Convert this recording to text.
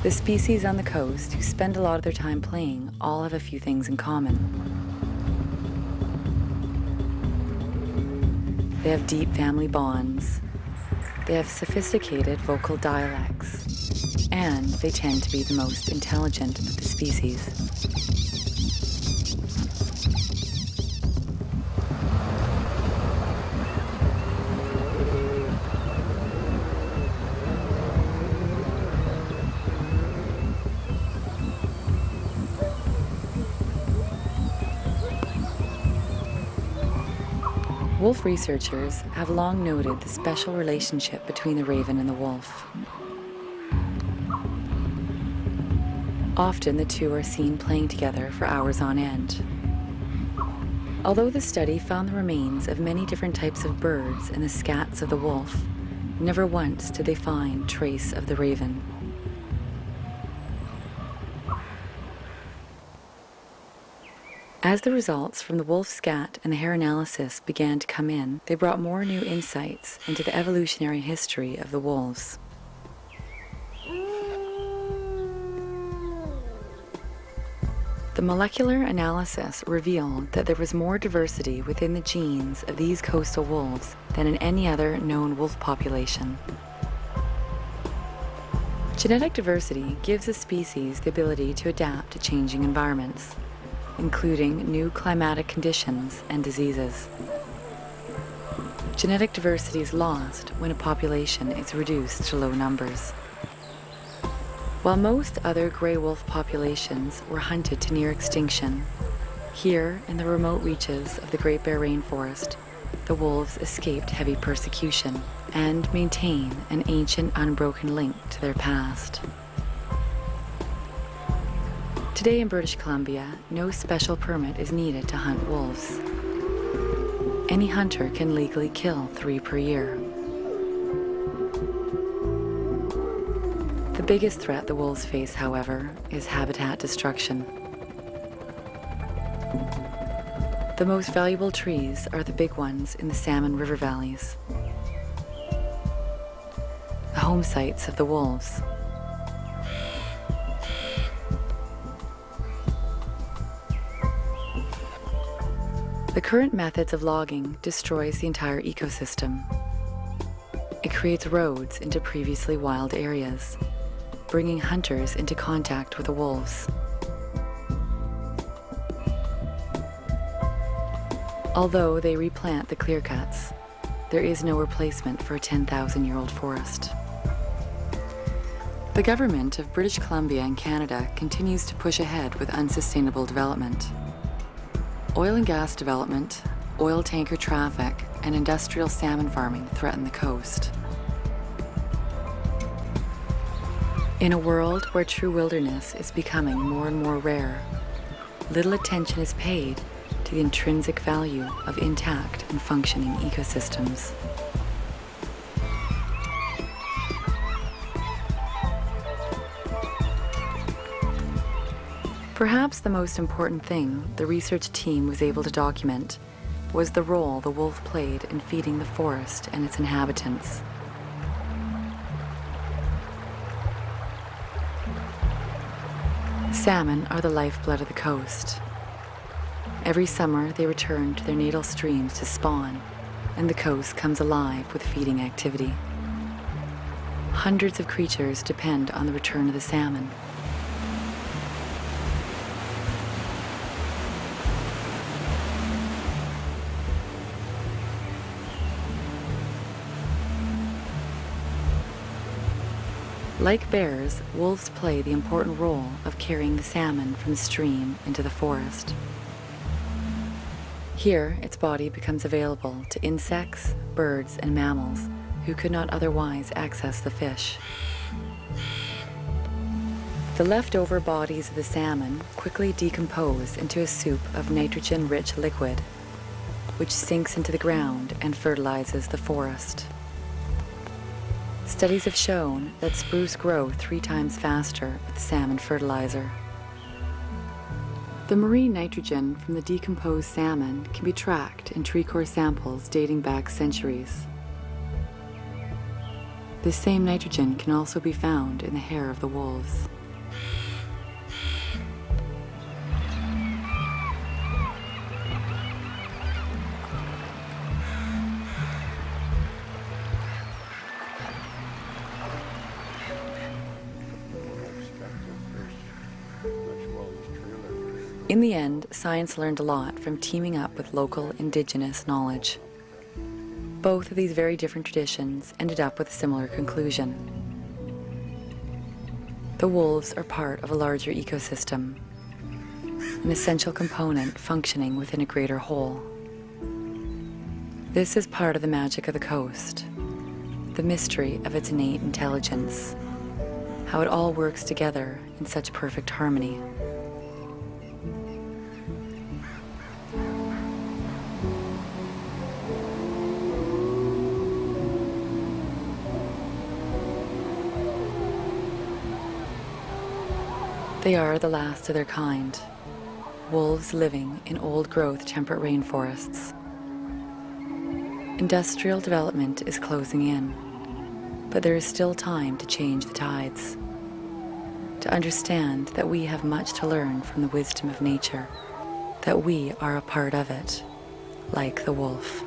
The species on the coast who spend a lot of their time playing all have a few things in common. They have deep family bonds, they have sophisticated vocal dialects, and they tend to be the most intelligent of the species. Wolf researchers have long noted the special relationship between the raven and the wolf. Often the two are seen playing together for hours on end. Although the study found the remains of many different types of birds in the scats of the wolf, never once did they find trace of the raven. As the results from the wolf scat and the hair analysis began to come in, they brought more new insights into the evolutionary history of the wolves. The molecular analysis revealed that there was more diversity within the genes of these coastal wolves than in any other known wolf population. Genetic diversity gives a species the ability to adapt to changing environments, including new climatic conditions and diseases. Genetic diversity is lost when a population is reduced to low numbers. While most other gray wolf populations were hunted to near extinction, here in the remote reaches of the Great Bear Rainforest, the wolves escaped heavy persecution and maintain an ancient unbroken link to their past. Today in British Columbia, no special permit is needed to hunt wolves. Any hunter can legally kill 3 per year. The biggest threat the wolves face, however, is habitat destruction. The most valuable trees are the big ones in the salmon river valleys, the home sites of the wolves. The current methods of logging destroys the entire ecosystem. It creates roads into previously wild areas, bringing hunters into contact with the wolves. Although they replant the clear cuts, there is no replacement for a 10,000-year-old forest. The government of British Columbia and Canada continues to push ahead with unsustainable development. Oil and gas development, oil tanker traffic, and industrial salmon farming threaten the coast. In a world where true wilderness is becoming more and more rare, little attention is paid to the intrinsic value of intact and functioning ecosystems. Perhaps the most important thing the research team was able to document was the role the wolf played in feeding the forest and its inhabitants. Salmon are the lifeblood of the coast. Every summer they return to their natal streams to spawn, and the coast comes alive with feeding activity. Hundreds of creatures depend on the return of the salmon. Like bears, wolves play the important role of carrying the salmon from the stream into the forest. Here, its body becomes available to insects, birds, and mammals who could not otherwise access the fish. The leftover bodies of the salmon quickly decompose into a soup of nitrogen-rich liquid, which sinks into the ground and fertilizes the forest. Studies have shown that spruce grow 3 times faster with salmon fertilizer. The marine nitrogen from the decomposed salmon can be tracked in tree core samples dating back centuries. This same nitrogen can also be found in the hair of the wolves. In the end, science learned a lot from teaming up with local indigenous knowledge. Both of these very different traditions ended up with a similar conclusion. The wolves are part of a larger ecosystem, an essential component functioning within a greater whole. This is part of the magic of the coast, the mystery of its innate intelligence, how it all works together in such perfect harmony. They are the last of their kind, wolves living in old-growth temperate rainforests. Industrial development is closing in, but there is still time to change the tides, to understand that we have much to learn from the wisdom of nature, that we are a part of it, like the wolf.